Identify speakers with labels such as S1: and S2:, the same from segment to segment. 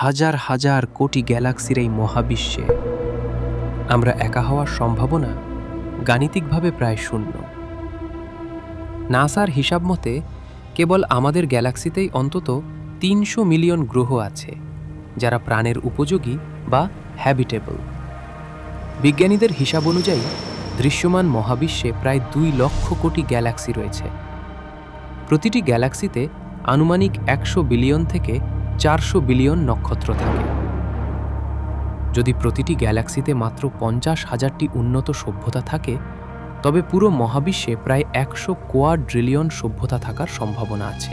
S1: হাজার হাজার কোটি গ্যালাক্সির এই মহাবিশ্বে আমরা একা হওয়ার সম্ভাবনা গাণিতিকভাবে প্রায় শূন্য। নাসার হিসাব মতে কেবল আমাদের গ্যালাক্সিতেই অন্তত ৩০০ মিলিয়ন গ্রহ আছে যারা প্রাণের উপযোগী বা হ্যাবিটেবল। বিজ্ঞানীদের হিসাব অনুযায়ী দৃশ্যমান মহাবিশ্বে প্রায় ২ লক্ষ কোটি গ্যালাক্সি রয়েছে। প্রতিটি গ্যালাক্সিতে আনুমানিক ১০০ বিলিয়ন থেকে ৪০০ বিলিয়ন নক্ষত্র থাকে। যদি প্রতিটি গ্যালাক্সিতে মাত্র ৫০,০০০টি উন্নত সভ্যতা থাকে, তবে পুরো মহাবিশ্বে প্রায় ১০০ কোয়াড্রিলিয়ন সভ্যতা থাকার সম্ভাবনা আছে।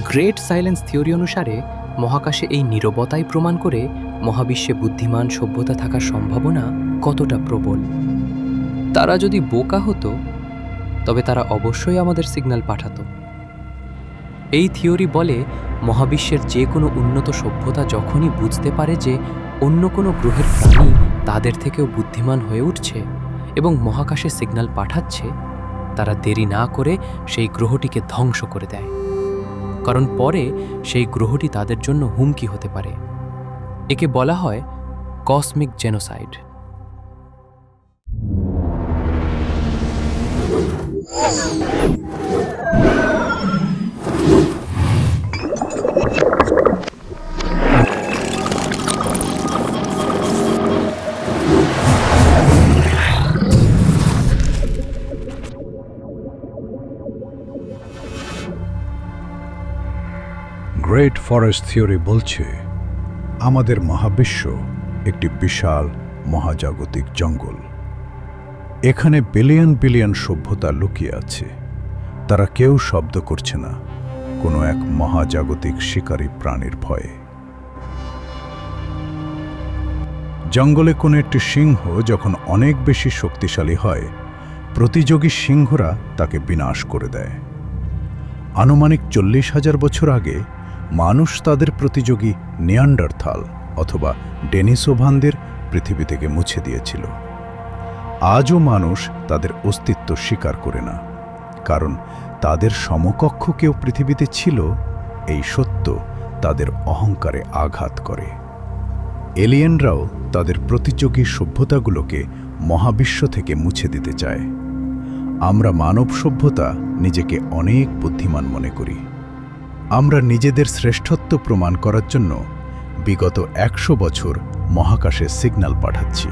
S1: গ্রেট সাইলেন্স থিওরি অনুসারে মহাকাশে এই নীরবতাই প্রমাণ করে মহাবিশ্বে বুদ্ধিমান সভ্যতা থাকার সম্ভাবনা কতটা প্রবল। তারা যদি বোকা হতো, তবে তারা অবশ্যই আমাদের সিগন্যাল পাঠাতো। এই থিওরি বলে মহাবিশ্বের যে কোনো উন্নত সভ্যতা যখনই বুঝতে পারে যে অন্য কোনো গ্রহের প্রাণী তাদের থেকেও বুদ্ধিমান হয়ে উঠছে এবং মহাকাশে সিগন্যাল পাঠাচ্ছে, তারা দেরি না করে সেই গ্রহটিকে ধ্বংস করে দেয়, কারণ পরে সেই গ্রহটি তাদের জন্য হুমকি হতে পারে। একে বলা হয় cosmic genocide.
S2: Great forest theory বলছে আমাদের মহাবিশ্ব একটি বিশাল মহাজাগতিক জঙ্গল। এখানে বিলিয়ন বিলিয়ন সভ্যতা লুকিয়ে আছে। তারা কেউ শব্দ করছে না কোনো এক মহাজাগতিক শিকারী প্রাণীর ভয়ে। জঙ্গলে কোনো একটি সিংহ যখন অনেক বেশি শক্তিশালী হয়, প্রতিযোগী সিংহরা তাকে বিনাশ করে দেয়। আনুমানিক ৪০,০০০ বছর আগে মানুষ তাদের প্রতিযোগী নিয়ান্ডারথাল অথবা ডেনিসোভানদের পৃথিবী থেকে মুছে দিয়েছিল। আজও মানুষ তাদের অস্তিত্ব স্বীকার করে না, কারণ তাদের সমকক্ষ কেউ পৃথিবীতে ছিল, এই সত্য তাদের অহংকারে আঘাত করে। এলিয়েনরাও তাদের প্রতিযোগী সভ্যতাগুলোকে মহাবিশ্ব থেকে মুছে দিতে চায়। আমরা মানব সভ্যতা নিজেকে অনেক বুদ্ধিমান মনে করি। আমরা নিজেদের শ্রেষ্ঠত্ব প্রমাণ করার জন্য বিগত ১০০ বছর মহাকাশে সিগন্যাল পাঠাচ্ছি।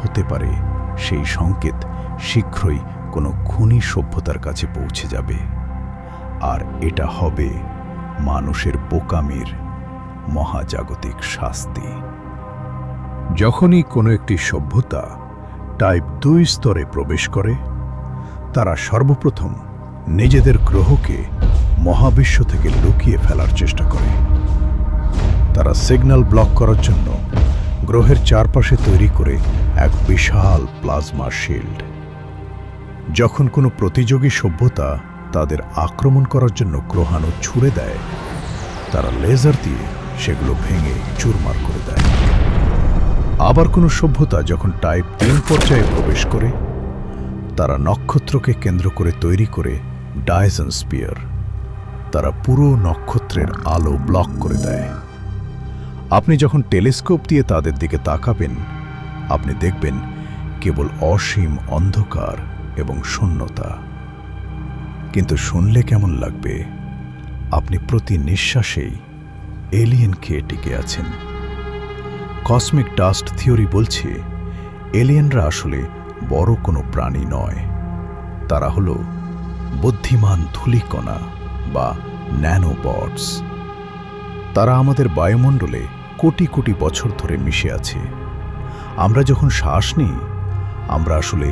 S2: হতে পারে সেই সংকেত শীঘ্রই কোনো খুনি সভ্যতার কাছে পৌঁছে যাবে, আর এটা হবে মানুষের বোকামির মহাজাগতিক শাস্তি। যখনই কোনো একটি সভ্যতা টাইপ ২ স্তরে প্রবেশ করে, তারা সর্বপ্রথম নিজেদের গ্রহকে মহাবিশ্ব থেকে লুকিয়ে ফেলার চেষ্টা করে। তারা সিগন্যাল ব্লক করার জন্য গ্রহের চারপাশে তৈরি করে এক বিশাল প্লাজমা শিল্ড। যখন কোনো প্রতিযোগী সভ্যতা তাদের আক্রমণ করার জন্য গ্রহাণু ছুড়ে দেয়, তারা লেজার দিয়ে সেগুলো ভেঙে চুরমার করে দেয়। আবার কোনো সভ্যতা যখন টাইপ ৩ পর্যায়ে প্রবেশ করে, তারা নক্ষত্রকে কেন্দ্র করে তৈরি করে ডায়সন স্পিয়ার। তারা পুরো নক্ষত্রের আলো ব্লক করে দেয়। আপনি যখন টেলিস্কোপ দিয়ে তাদের দিকে তাকাবেন, আপনি দেখবেন কেবল অসীম অন্ধকার এবং শূন্যতা। কিন্তু শুনলে কেমন লাগবে? আপনি প্রতি নিঃশ্বাসেই এলিয়েন খেয়ে টিকে আছেন। কসমিক ডাস্ট থিওরি বলছে এলিয়েনরা আসলে বড় কোনো প্রাণী নয়, তারা হলো বুদ্ধিমান ধূলিকণা বা ন্যানোবটস। তারা আমাদের বায়ুমণ্ডলে কোটি কোটি বছর ধরে মিশে আছে। আমরা যখন শ্বাস নিই, আমরা আসলে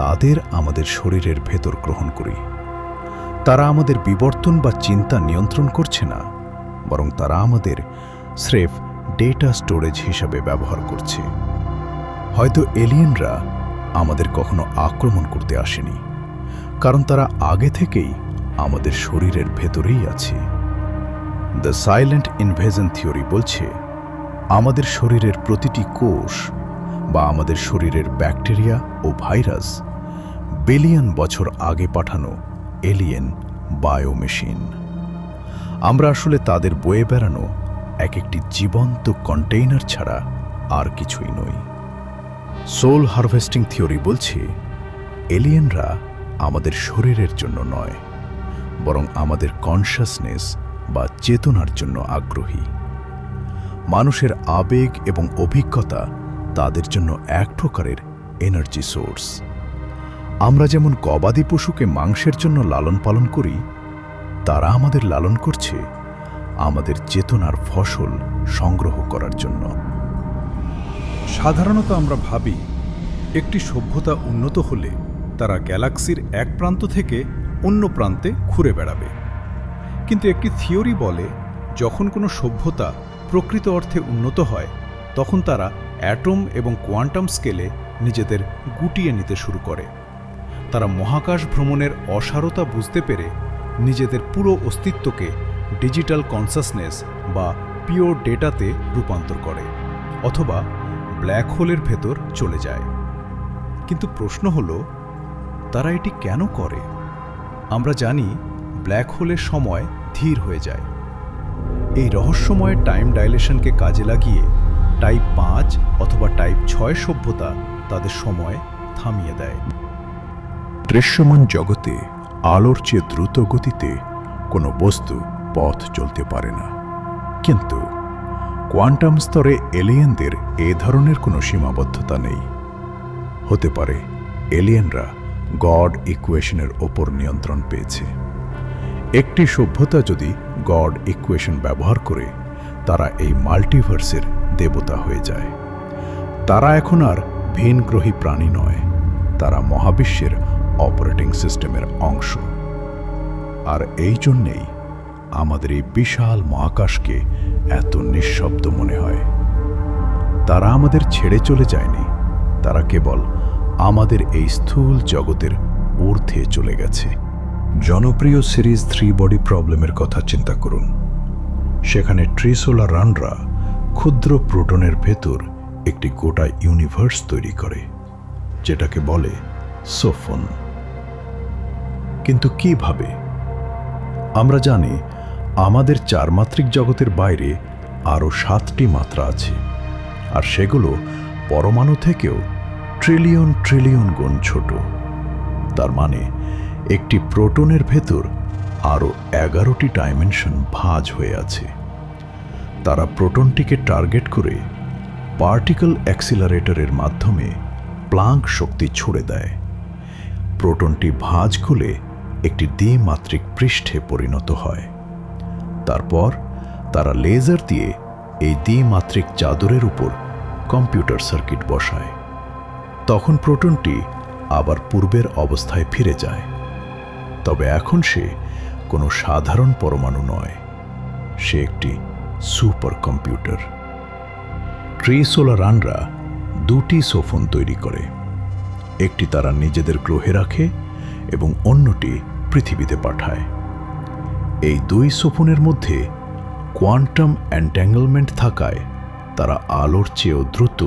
S2: তাদের আমাদের শরীরের ভেতর গ্রহণ করি। তারা আমাদের বিবর্তন বা চিন্তা নিয়ন্ত্রণ করছে না, বরং তারা আমাদের স্রেফ ডেটা স্টোরেজ হিসাবে ব্যবহার করছে। হয়তো এলিয়েনরা আমাদের কখনো আক্রমণ করতে আসেনি, কারণ তারা আগে থেকেই আমাদের শরীরের ভেতরেই আছে। দ্য সাইলেন্ট ইনভেশন থিওরি বলছে আমাদের শরীরের প্রতিটি কোষ বা আমাদের শরীরের ব্যাকটেরিয়া ও ভাইরাস বিলিয়ন বছর আগে পাঠানো এলিয়েন বায়োমেশিন। আমরা আসলে তাদের বয়ে বেড়ানো এক একটি জীবন্ত কন্টেইনার ছাড়া আর কিছুই নই। সোল হারভেস্টিং থিওরি বলছে এলিয়েনরা আমাদের শরীরের জন্য নয়, বরং আমাদের কনশাসনেস বা চেতনার জন্য আগ্রহী। মানুষের আবেগ এবং অভিজ্ঞতা তাদের জন্য এক প্রকারের এনার্জি সোর্স। আমরা যেমন গবাদি পশুকে মাংসের জন্য লালন পালন করি, তারা আমাদের লালন করছে আমাদের চেতনার ফসল সংগ্রহ করার জন্য।
S3: সাধারণত আমরা ভাবি একটি সভ্যতা উন্নত হলে তারা গ্যালাক্সির এক প্রান্ত থেকে অন্য প্রান্তে ঘুরে বেড়াবে। কিন্তু একটি থিওরি বলে যখন কোনো সভ্যতা প্রকৃত অর্থে উন্নত হয়, তখন তারা অ্যাটম এবং কোয়ান্টাম স্কেলে নিজেদের গুটিয়ে নিতে শুরু করে। তারা মহাকাশ ভ্রমণের অসারতা বুঝতে পেরে নিজেদের পুরো অস্তিত্বকে ডিজিটাল কনসাসনেস বা পিওর ডেটাতে রূপান্তর করে, অথবা ব্ল্যাক হোলের ভেতর চলে যায়। কিন্তু প্রশ্ন হলো, তারা এটি কেন করে? আমরা জানি ব্ল্যাক হোলের সময় ধীর হয়ে যায়। এই রহস্যময় টাইম ডাইলেশনকে কাজে লাগিয়ে টাইপ 5 অথবা টাইপ 6 সভ্যতা তাদের সময় থামিয়ে দেয়।
S2: দৃশ্যমান জগতে আলোর চেয়ে দ্রুত গতিতে কোনো বস্তু পথ চলতে পারে না, কিন্তু কোয়ান্টাম স্তরে এলিয়েনদের এ ধরনের কোনো সীমাবদ্ধতা নেই। হতে পারে এলিয়েনরা গড ইকুয়েশনের ওপর নিয়ন্ত্রণ পেয়েছে। একটি সভ্যতা যদি গড ইকুয়েশন ব্যবহার করে, তারা এই মাল্টিভার্সের দেবতা হয়ে যায়। তারা এখন আর ভিনগ্রহী প্রাণী নয়, তারা মহাবিশ্বের অপারেটিং সিস্টেমের অংশ। আর এই জন্যেই আমাদের এই বিশাল মহাকাশকে এত নিঃশব্দ মনে হয়। তারা আমাদের ছেড়ে চলে যায়নি, তারা কেবল আমাদের এই স্থূল জগতের ঊর্ধ্বে চলে গেছে। জনপ্রিয় সিরিজ 3 বডি প্রবলেমের কথা চিন্তা করুন। সেখানে ট্রিসোলা রানরা ক্ষুদ্র প্রোটনের ভেতর একটি গোটা ইউনিভার্স তৈরি করে, যেটাকে বলে সোফন। কিন্তু কিভাবে? আমরা জানি আমাদের 4 মাত্রিক জগতের বাইরে আরও 7টি মাত্রা আছে, আর সেগুলো পরমাণু থেকেও ট্রিলিয়ন ট্রিলিয়ন গুণ ছোট। তার মানে একটি প্রোটনের ভেতর আরও 11টি ডাইমেনশন ভাঁজ হয়ে আছে। তারা প্রোটনটিকে টার্গেট করে পার্টিকেল অ্যাক্সিলারেটরের মাধ্যমে প্লাঙ্ক শক্তি ছুড়ে দেয়। প্রোটনটি ভাঁজ খুলে একটি দ্বিমাত্রিক পৃষ্ঠে পরিণত হয়। তারপর তারা লেজার দিয়ে এই দ্বিমাত্রিক চাদরের উপর কম্পিউটার সার্কিট বসায়। তখন প্রোটনটি আবার পূর্বের অবস্থায় ফিরে যায়। তবে এখন সে কোনো সাধারণ পরমাণু নয়, সে একটি সুপার কম্পিউটার। ট্রিসোলা রানরা 2টি সোফন তৈরি করে। একটি তারা নিজেদের গ্রহে রাখে এবং অন্যটি পৃথিবীতে পাঠায়। এই 2 সোফনের মধ্যে কোয়ান্টাম এন্ট্যাঙ্গলমেন্ট থাকায় তারা আলোর চেয়েও দ্রুত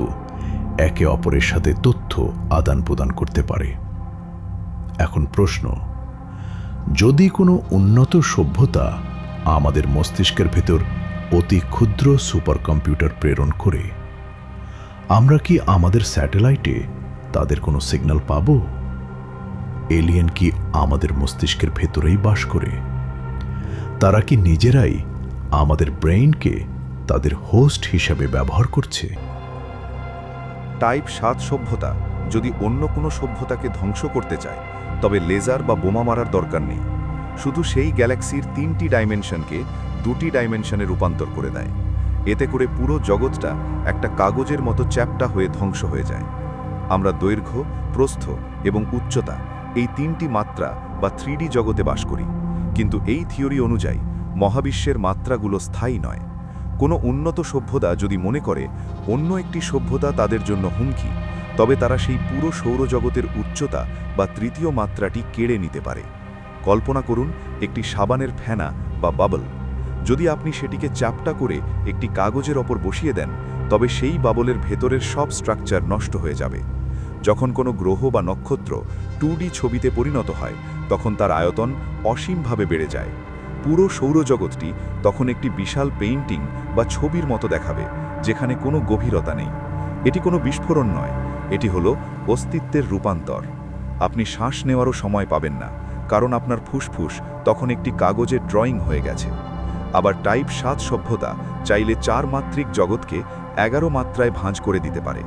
S2: একে অপরের সাথে তথ্য আদান প্রদান করতে পারে। এখন প্রশ্ন, যদি কোনো উন্নত সভ্যতা আমাদের মস্তিষ্কের ভেতর অতি ক্ষুদ্র সুপার কম্পিউটার প্রেরণ করে, আমরা কি আমাদের স্যাটেলাইটে তাদের কোনো সিগন্যাল পাব? এলিয়েন কি আমাদের মস্তিষ্কের ভেতরেই বাস করে? তারা কি নিজেরাই আমাদের ব্রেইনকে তাদের হোস্ট হিসাবে ব্যবহার করছে?
S4: টাইপ 7 সভ্যতা যদি অন্য কোনো সভ্যতাকে ধ্বংস করতে চায়, তবে লেজার বা বোমা মারার দরকার নেই। শুধু সেই গ্যালাক্সির 3টি ডাইমেনশনকে 2টি ডাইমেনশনে রূপান্তর করে দেয়। এতে করে পুরো জগৎটা একটা কাগজের মতো চ্যাপ্টা হয়ে ধ্বংস হয়ে যায়। আমরা দৈর্ঘ্য, প্রস্থ এবং উচ্চতা এই 3টি মাত্রা বা 3D জগতে বাস করি। কিন্তু এই থিওরি অনুযায়ী মহাবিশ্বের মাত্রাগুলো স্থায়ী নয়। কোনো উন্নত সভ্যতা যদি মনে করে অন্য একটি সভ্যতা তাদের জন্য হুমকি, তবে তারা সেই পুরো সৌরজগতের উচ্চতা বা 3য় মাত্রাটি কেড়ে নিতে পারে। কল্পনা করুন একটি সাবানের ফেনা বা বাবল। যদি আপনি সেটিকে চ্যাপ্টা করে একটি কাগজের ওপর বসিয়ে দেন, তবে সেই বাবলের ভেতরের সব স্ট্রাকচার নষ্ট হয়ে যাবে। যখন কোনো গ্রহ বা নক্ষত্র 2D ছবিতে পরিণত হয়, তখন তার আয়তন অসীমভাবে বেড়ে যায়। পুরো সৌরজগৎটি তখন একটি বিশাল পেইন্টিং বা ছবির মতো দেখাবে, যেখানে কোনো গভীরতা নেই। এটি কোনো বিস্ফোরণ নয়, এটি হলো অস্তিত্বের রূপান্তর। আপনি শ্বাস নেওয়ারও সময় পাবেন না, কারণ আপনার ফুসফুস তখন একটি কাগজের ড্রয়িং হয়ে গেছে। আবার টাইপ 7 সভ্যতা চাইলে 4 মাত্রিক জগৎকে 11 মাত্রায় ভাঁজ করে দিতে পারে।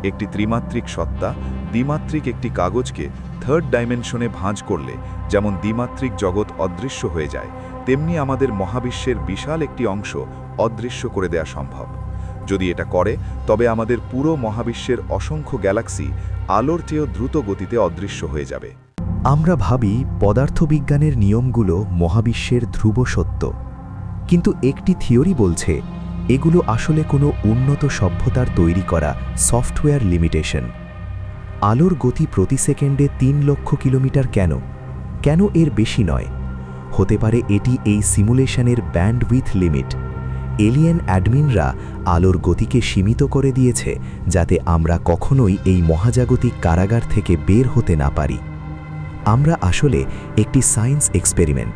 S4: একটি ত্রিমাত্রিক সত্তা দ্বিমাত্রিক একটি কাগজকে 3rd ডাইমেনশনে ভাঁজ করলে যেমন দ্বিমাত্রিক জগৎ অদৃশ্য হয়ে যায়, তেমনি আমাদের মহাবিশ্বের বিশাল একটি অংশ অদৃশ্য করে দেয়া সম্ভব। যদি এটা করে, তবে আমাদের পুরো মহাবিশ্বের অসংখ্য গ্যালাক্সি আলোর চেয়েও দ্রুত গতিতে অদৃশ্য হয়ে যাবে।
S5: আমরা ভাবি পদার্থবিজ্ঞানের নিয়মগুলো মহাবিশ্বের ধ্রুব সত্য, কিন্তু একটি থিওরি বলছে এগুলো আসলে কোনো উন্নত সভ্যতার তৈরি করা সফটওয়্যার লিমিটেশন। আলোর গতি প্রতি সেকেন্ডে 3 লক্ষ কিলোমিটার কেন এর বেশি নয়? হতে পারে এটি এই সিমুলেশনের ব্যান্ডউইথ লিমিট। এলিয়েন অ্যাডমিনরা আলোর গতিকে সীমিত করে দিয়েছে, যাতে আমরা কখনোই এই মহাজাগতিক কারাগার থেকে বের হতে না পারি। আমরা আসলে একটি সায়েন্স এক্সপেরিমেন্ট,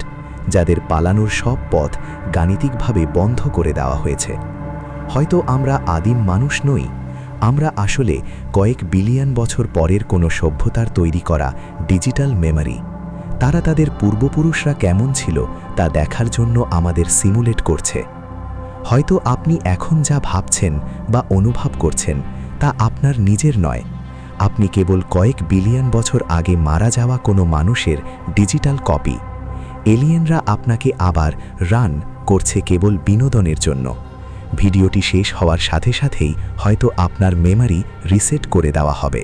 S5: যাদের পালানোর সব পথ গাণিতিকভাবে বন্ধ করে দেওয়া হয়েছে। হয়তো আমরা আদিম মানুষ নই, আমরা আসলে কয়েক বিলিয়ন বছর পরের কোনো সভ্যতার তৈরি করা ডিজিটাল মেমরি। তারা তাদের পূর্বপুরুষরা কেমন ছিল তা দেখার জন্য আমাদের সিমুলেট করছে। হয়তো আপনি এখন যা ভাবছেন বা অনুভব করছেন তা আপনার নিজের নয়, আপনি কেবল কয়েক বিলিয়ন বছর আগে মারা যাওয়া কোনো মানুষের ডিজিটাল কপি। এলিয়েনরা আপনাকে আবার রান করছে কেবল বিনোদনের জন্য। ভিডিওটি শেষ হওয়ার সাথে সাথেই হয়তো আপনার মেমরি রিসেট করে দেওয়া হবে।